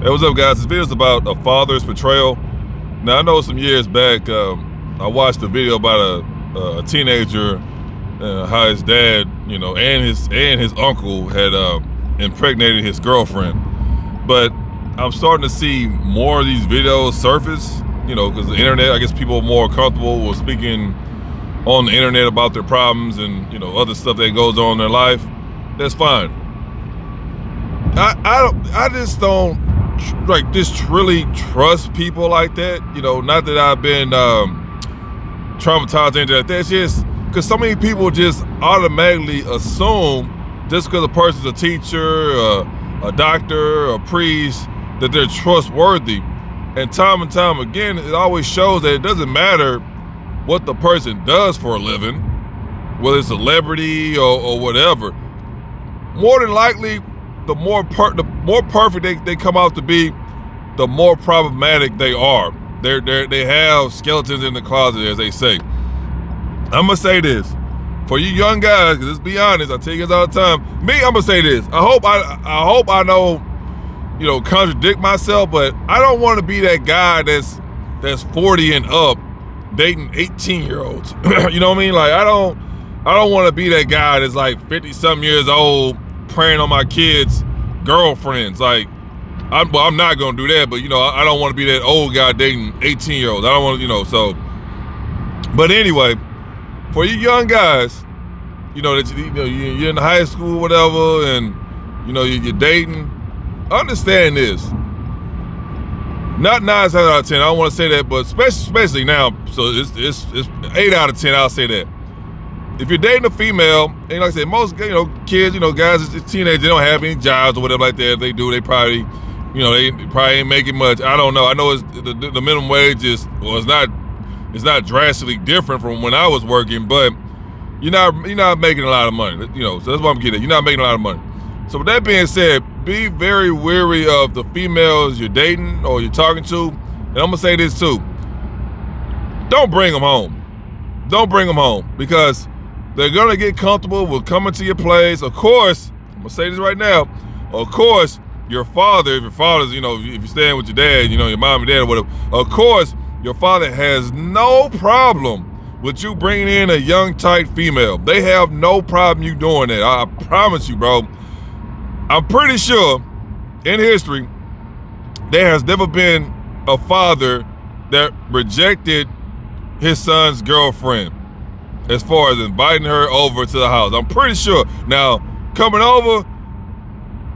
Hey, what's up, guys? This video is about a father's betrayal. Now, I know some years back, I watched a video about a teenager, how his dad, and his uncle had impregnated his girlfriend. But I'm starting to see more of these videos surface, because the internet, I guess people are more comfortable with speaking on the internet about their problems and, other stuff that goes on in their life. That's fine. I just don't just really trust people like that. Not that I've been traumatized into that. That's just because so many people just automatically assume just because a person's a teacher, a doctor, a priest, that they're trustworthy. And time again, it always shows that it doesn't matter what the person does for a living, whether it's a celebrity or whatever. More than likely, the more perfect they come out to be, the more problematic they are. They have skeletons in the closet, as they say. I'm gonna say this for you young guys, because let's be honest, I tell you guys all the time. Me, I'm gonna say this. I hope I don't, contradict myself, but I don't want to be that guy that's 40 and up dating 18-year-olds. You know what I mean? Like I don't want to be that guy that's like 50-something years old preying on my kids' girlfriends. Like, I'm not gonna do that, but I don't want to be that old guy dating 18-year-olds. I don't want to, so. But anyway, for you young guys, that you're in high school, whatever, and you're dating. Understand this. Not 9 out of 10. I don't want to say that, but especially now. So it's 8 out of 10. I'll say that. If you're dating a female, and like I said, most kids, guys, teenagers, they don't have any jobs or whatever like that. If they do, they probably, they probably ain't making much. I don't know. I know it's the minimum wage it's not drastically different from when I was working, but you're not making a lot of money. So that's what I'm getting at. You're not making a lot of money. So with that being said, be very wary of the females you're dating or you're talking to. And I'm gonna say this too. Don't bring them home. Don't bring them home, because they're gonna get comfortable with coming to your place. Of course, I'm gonna say this right now. Of course, your father, if your father's, if you're staying with your dad, your mom and dad or whatever, of course, your father has no problem with you bringing in a young, tight female. They have no problem you doing that. I promise you, bro. I'm pretty sure in history, there has never been a father that rejected his son's girlfriend as far as inviting her over to the house. I'm pretty sure. Now, coming over,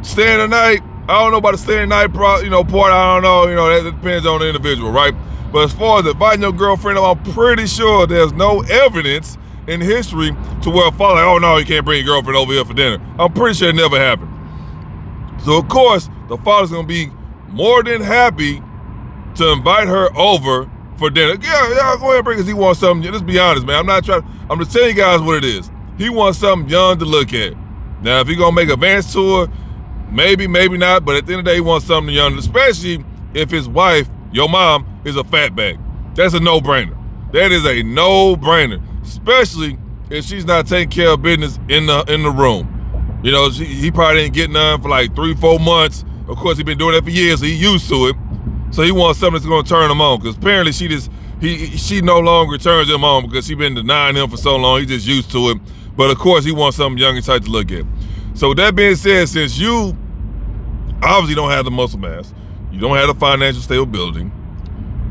staying the night, I don't know about the staying the night part, I don't know, that depends on the individual, right? But as far as inviting your girlfriend over, I'm pretty sure there's no evidence in history to where a father, oh no, you can't bring your girlfriend over here for dinner. I'm pretty sure it never happened. So of course, the father's gonna be more than happy to invite her over for dinner. Yeah, go ahead and bring, because he wants something. Let's be honest, man. I'm just telling you guys what it is. He wants something young to look at. Now, if he's gonna make advance to her, maybe not, but at the end of the day, he wants something young, especially if his wife, your mom, is a fatback. That's a no-brainer. That is a no-brainer, especially if she's not taking care of business in the room. He probably didn't get none for like 3-4 months. Of course, he's been doing that for years, so he's used to it. So he wants something that's going to turn him on, because apparently she no longer turns him on because she's been denying him for so long. He's just used to it. But of course, he wants something young and tight to look at. So with that being said, since you obviously don't have the muscle mass, you don't have the financial stability,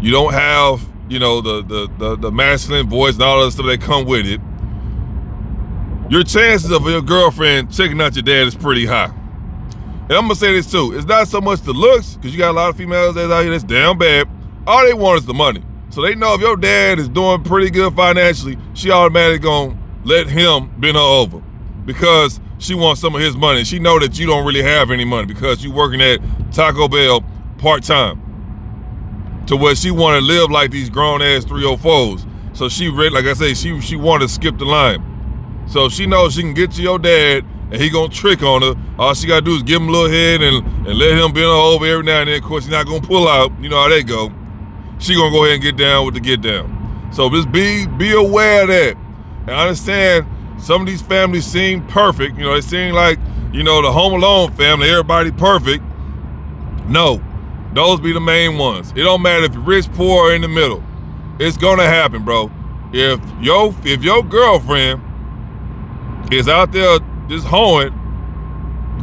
you don't have the masculine voice and all that stuff that come with it, your chances of your girlfriend checking out your dad is pretty high. And I'm gonna say this too. It's not so much the looks, because you got a lot of females that's out here that's damn bad. All they want is the money. So they know if your dad is doing pretty good financially, she automatically gonna let him bend her over, because she wants some of his money. She know that you don't really have any money because you working at Taco Bell part-time, to where she want to live like these grown-ass 304s. So she, like I say, she want to skip the line. So she knows she can get to your dad and he gonna trick on her. All she gotta do is give him a little head and let him bend her over every now and then. Of course, he's not gonna pull out. You know how they go. She gonna go ahead and get down with the get down. So just be aware of that. And understand, some of these families seem perfect. They seem like, the Home Alone family, everybody perfect. No, Those be the main ones. It don't matter if you're rich, poor, or in the middle. It's gonna happen, bro. If your girlfriend is out there just hoeing,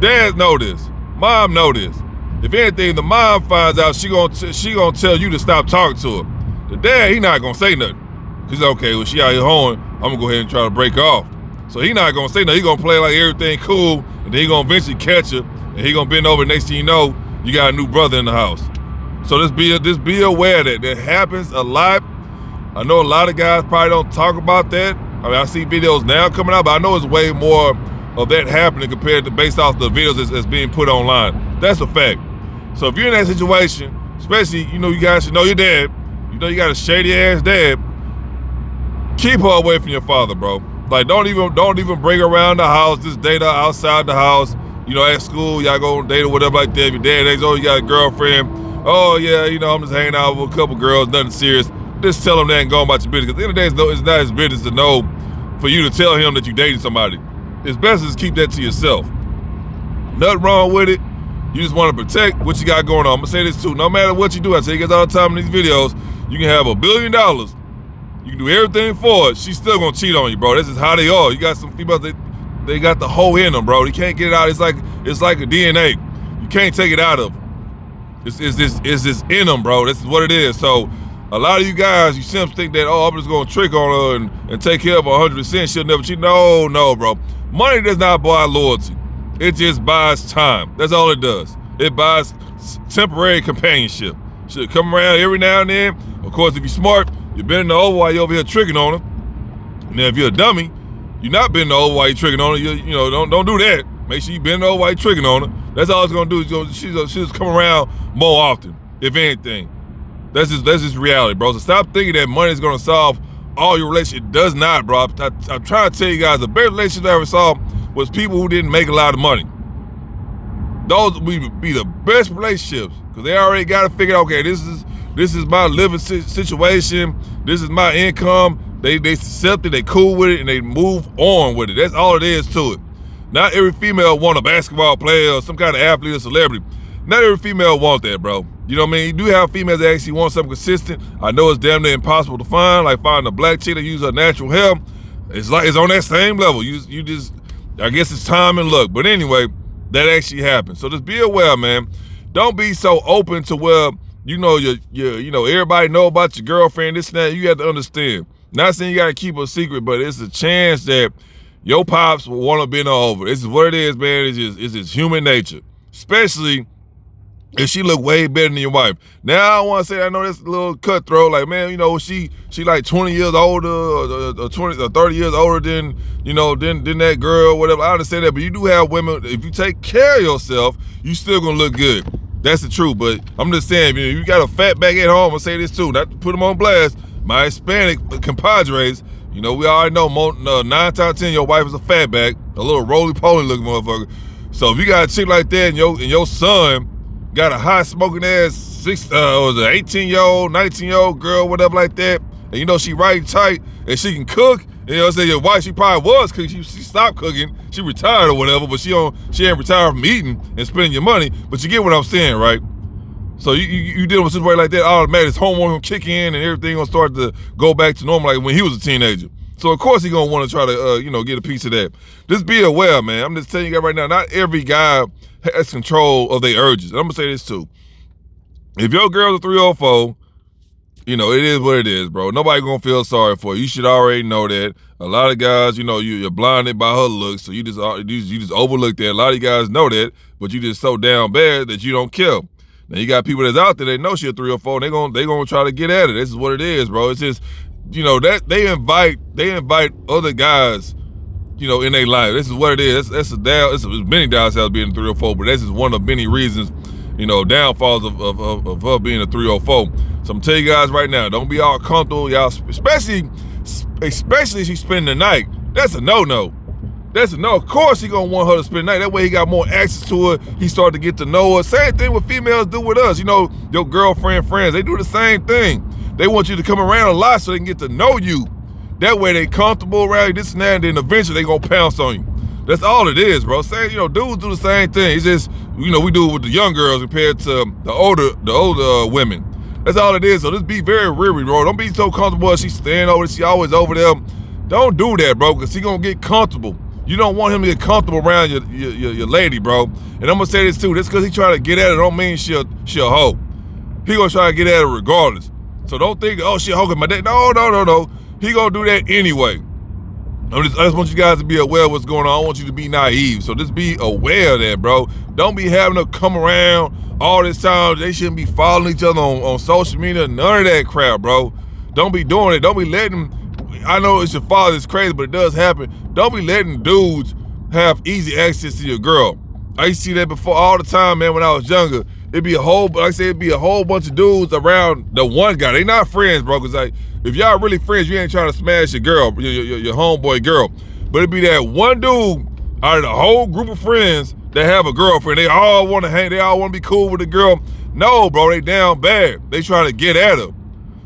dad know this, mom know this. If anything, the mom finds out, she gonna tell you to stop talking to her. The dad, he not gonna say nothing. He's okay, well, she out here hoeing, I'm gonna go ahead and try to break off. So he not gonna say nothing. He gonna play like everything cool, and then he gonna eventually catch her, and he gonna bend over. Next thing you know, you got a new brother in the house. So just be aware that happens a lot. I know a lot of guys probably don't talk about that. I mean, I see videos now coming out, but I know it's way more of that happening compared to based off the videos that's being put online. That's a fact. So if you're in that situation, especially, you guys should know your dad. You know you got a shady ass dad. Keep her away from your father, bro. Like, don't even bring her around the house. Just date her outside the house. At school, y'all go on a date or whatever like that. If your dad asks, oh, you got a girlfriend. Oh, yeah, I'm just hanging out with a couple girls, nothing serious. Just tell him that and go about your business. Because at the end of the day, it's not his business to know for you to tell him that you're dating somebody. It's best to just keep that to yourself. Nothing wrong with it. You just want to protect what you got going on. I'm going to say this too. No matter what you do, I say it all the time in these videos, you can have $1 billion. You can do everything for it. She's still going to cheat on you, bro. This is how they are. You got some females that they got the hoe in them, bro. They can't get it out. It's like a DNA. You can't take it out of them. It's this in them, bro. This is what it is. So a lot of you guys, you simps think that, oh, I'm just gonna trick on her and take care of her 100%. She'll never cheat. No, bro. Money does not buy loyalty. It just buys time. That's all it does. It buys temporary companionship. She'll come around every now and then. Of course, if you're smart, you're bending over while you're over here tricking on her. Now, if you're a dummy, you're not bending over while you're tricking on her. Don't do that. Make sure you bend over while you're tricking on her. That's all it's gonna do. She'll just come around more often, if anything. That's just reality, bro. So stop thinking that money is gonna solve all your relationships. It does not, bro. I'm trying to tell you guys, the best relationships I ever saw was people who didn't make a lot of money. Those would be the best relationships because they already got to figure out, okay, this is my living situation. This is my income. They accept it, they cool with it, and they move on with it. That's all it is to it. Not every female want a basketball player or some kind of athlete or celebrity. Not every female want that, bro. You know what I mean? You do have females that actually want something consistent. I know it's damn near impossible to find, like finding a black chick that uses her natural hair. It's on that same level. You just, I guess it's time and luck. But anyway, that actually happens. So just be aware, man. Don't be so open to where, everybody know about your girlfriend, this and that. You have to understand. Not saying you got to keep a secret, but it's a chance that your pops will want to bend her over. This is what it is, man. It's just human nature. Especially if she look way better than your wife. Now, I don't want to say, I know that's a little cutthroat. Like, man, she like 20 years older or 20 or 30 years older than that girl, whatever. I understand that, but you do have women, if you take care of yourself, you still going to look good. That's the truth. But I'm just saying, if you got a fat back at home, I'll say this too, not to put them on blast. My Hispanic compadres, we already know 9 times out of 10, your wife is a fat back, a little roly-poly looking motherfucker. So if you got a chick like that and your son got a hot smoking ass 18-year-old, 19-year-old girl, whatever like that, and she right tight and she can cook, and say your wife, she probably was cooking, she stopped cooking, she retired or whatever, but she ain't retired from eating and spending your money, but you get what I'm saying, right? So you deal with a situation like that, automatically his hormone gonna kick in and everything gonna start to go back to normal like when he was a teenager. So of course he gonna want to try to get a piece of that. Just be aware, man. I'm just telling you guys right now, not every guy has control of their urges. And I'm gonna say this too. If your girl's a 304, it is what it is, bro. Nobody gonna feel sorry for you. You should already know that. A lot of guys, you're blinded by her looks, so you just overlook that. A lot of you guys know that, but you just so down bad that you don't care. Now you got people that's out there, they know she a 304, and they gonna try to get at it. This is what it is, bro. It's just, that they invite other guys, in their life. This is what it is. It's many downsides being a 304, but this is one of many reasons, downfalls of her being a 304. So I'm telling you guys right now, don't be all comfortable, y'all, especially if she's spending the night. That's a no-no. That's a no. Of course he gonna want her to spend the night. That way he got more access to her. He started to get to know her. Same thing what females do with us. Your girlfriend friends, they do the same thing. They want you to come around a lot so they can get to know you. That way they comfortable around you, this and that, and then eventually they gonna pounce on you. That's all it is, bro. Same, dudes do the same thing. It's just, we do it with the young girls compared to the older women. That's all it is. So just be very weary, bro. Don't be so comfortable. She's staying over. She always over there. Don't do that, bro, because he gonna get comfortable. You don't want him to get comfortable around your lady, bro. And I'm gonna say this too. Just because he trying to get at her don't mean she a hoe. He gonna try to get at her regardless. So don't think, oh, she hogging my dad. No. He gonna do that anyway. I just want you guys to be aware of what's going on. I don't want you to be naive. So just be aware of that, bro. Don't be having to come around all this time. They shouldn't be following each other on social media. None of that crap, bro. Don't be doing it. Don't be letting, I know it's your father, it's crazy, but it does happen. Don't be letting dudes have easy access to your girl. I used to see that before all the time, man, when I was younger. It'd be a whole bunch of dudes around the one guy. They not friends, bro, because like, if y'all really friends, you ain't trying to smash your girl, your homeboy girl. But it'd be that one dude out of the whole group of friends that have a girlfriend. They all want to hang, they all want to be cool with the girl. No, bro, they down bad. They trying to get at her.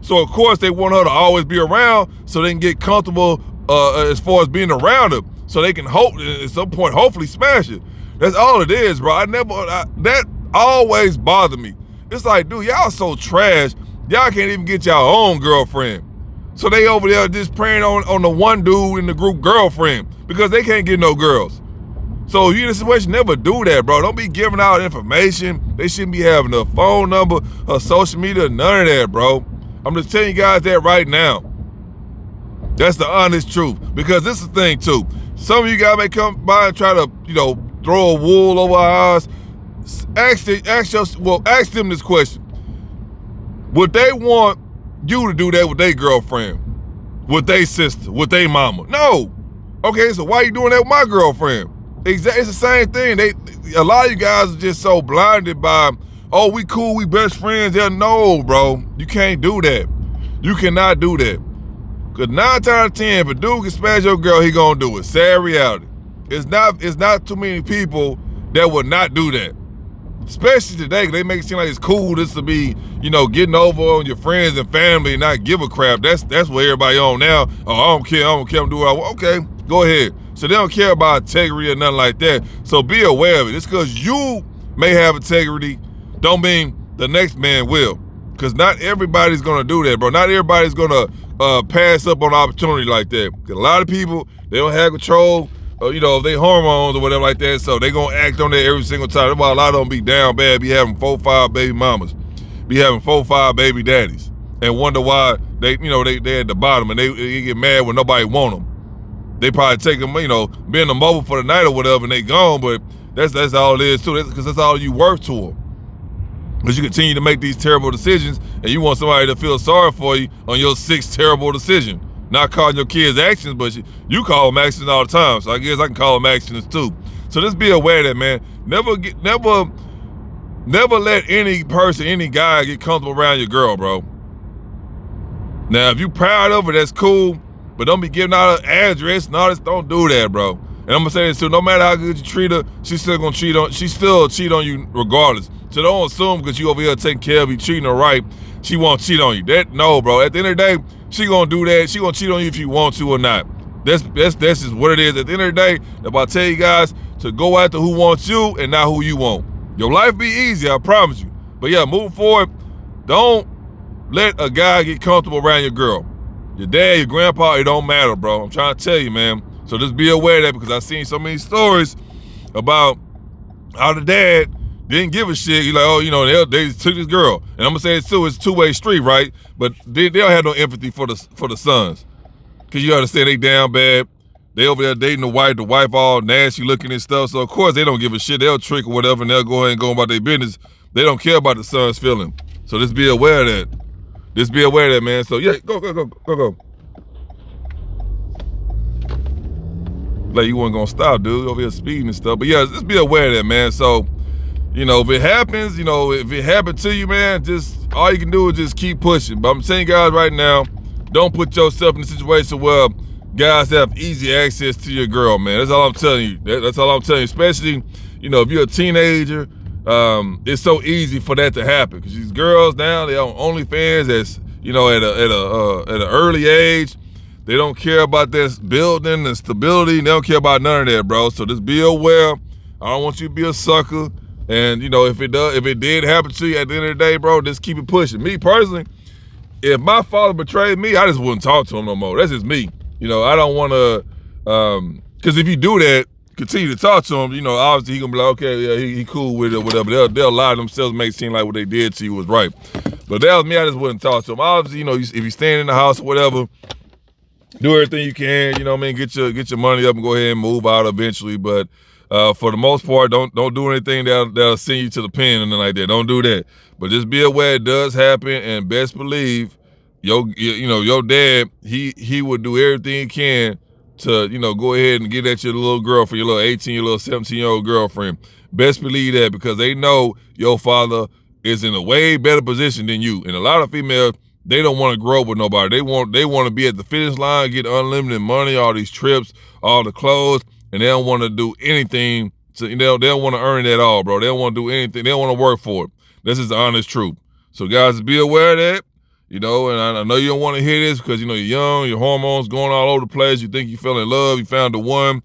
So of course they want her to always be around so they can get comfortable as far as being around her. So they can at some point hopefully smash it. That's all it is, bro. That always bothered me. It's like, dude, y'all so trash. Y'all can't even get y'all own girlfriend. So they over there just preying on the one dude in the group girlfriend because they can't get no girls. So you in a situation, never do that, bro. Don't be giving out information. They shouldn't be having a phone number, her social media, none of that, bro. I'm just telling you guys that right now. That's the honest truth. Because this is the thing too. Some of you guys may come by and try to, throw a wool over our eyes. Ask them this question. Would they want you to do that with their girlfriend, with their sister, with their mama? No. Okay, so why you doing that with my girlfriend? It's the same thing. A lot of you guys are just so blinded by, oh, we cool, we best friends. No, bro, you can't do that. You cannot do that. Because 9 times out of 10, if a dude can smash your girl, he gonna do it. Sad reality. It's not too many people that would not do that. Especially today, because they make it seem like it's cool just to be, getting over on your friends and family and not give a crap. That's what everybody on now. Oh, I don't care, I'm do what I want. Okay, go ahead. So they don't care about integrity or nothing like that. So be aware of it. It's because you may have integrity, don't mean the next man will. Because not everybody's gonna do that, bro. Not everybody's gonna pass up on an opportunity like that. A lot of people, they don't have control of their hormones or whatever like that, so they gonna act on that every single time. That's why a lot of them be down bad, be having 4, 5 baby mamas, be having 4, 5 baby daddies, and wonder why they at the bottom and they get mad when nobody want them. They probably take them, bend them over for the night or whatever, and they gone. But that's all it is too. Because that's all you worth to them. Because you continue to make these terrible decisions, and you want somebody to feel sorry for you on your 6th terrible decision. Not calling your kids actions, but you call them actions all the time. So I guess I can call them actions too. So just be aware of that, man. Never let any person, any guy get comfortable around your girl, bro. Now, if you proud of her, that's cool, but don't be giving out her address and all this. Don't do that, bro. And I'm gonna say this too: no matter how good you treat her, she's still cheat on you regardless. So don't assume because you over here taking care of you, treating her right, she won't cheat on you. No, bro. At the end of the day, she gonna do that. She gonna cheat on you if you want to or not. That's just what it is. At the end of the day, if I tell you guys to go after who wants you and not who you want. Your life be easy, I promise you. But yeah, moving forward, don't let a guy get comfortable around your girl. Your dad, your grandpa, it don't matter, bro. I'm trying to tell you, man. So just be aware of that, because I've seen so many stories about how the dad didn't give a shit. He's like, oh, they took this girl. And I'm gonna say it's a two-way street, right? But they don't have no empathy for the sons. Cause you understand they down bad. They over there dating the wife all nasty looking and stuff. So of course they don't give a shit. They'll trick or whatever and they'll go ahead and go about their business. They don't care about the son's feeling. So just be aware of that. Just be aware of that, man. So yeah, go. Like you weren't gonna stop, dude, over here speeding and stuff. But yeah, just be aware of that, man. So, if it happens, if it happened to you, man, just all you can do is just keep pushing. But I'm telling you guys right now, don't put yourself in a situation where guys have easy access to your girl, man. That's all I'm telling you. That's all I'm telling you. Especially, if you're a teenager, it's so easy for that to happen. Because these girls now, they on OnlyFans that's, at an early age. They don't care about this building and stability. They don't care about none of that, bro. So just be aware. I don't want you to be a sucker. And you know, if it did happen to you at the end of the day, bro, just keep it pushing. Me personally, if my father betrayed me, I just wouldn't talk to him no more. That's just me. You know, I don't want to, because if you do that, continue to talk to him, you know, obviously he gonna be like, okay, yeah, he cool with it or whatever. They'll lie to themselves, make it seem like what they did to you was right. But that was me, I just wouldn't talk to him. Obviously, you know, if you stand in the house or whatever, do everything you can, you know what I mean, get your money up and go ahead and move out eventually. But for the most part, don't do anything that'll send you to the pen or anything like that. Don't do that. But just be aware it does happen, and best believe your dad, he would do everything he can to, you know, go ahead and get at your little girlfriend, your little 18, your little 17-year-old girlfriend. Best believe that, because they know your father is in a way better position than you. And a lot of females, they don't want to grow up with nobody. They want to be at the finish line, get unlimited money, all these trips, all the clothes, and they don't want to do anything to, they don't want to earn it at all, bro. They don't want to do anything. They don't want to work for it. This is the honest truth. So guys, be aware of that. You know, and I know you don't want to hear this because, you know, you're young, your hormones going all over the place. You think you fell in love, you found the one.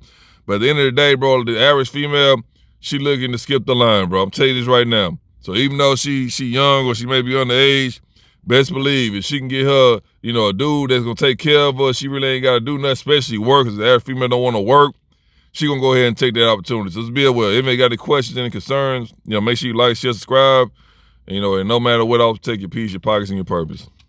But at the end of the day, bro, the average female, she looking to skip the line, bro. I'm telling you this right now. So even though she young or she may be underage, best believe if she can get her, you know, a dude that's going to take care of her, she really ain't got to do nothing, especially work, because the average female don't want to work. She going to go ahead and take that opportunity. So just be aware. If you got any questions, any concerns, you know, make sure you like, share, subscribe. And, you know, and no matter what, I'll take your peace, your pockets, and your purpose.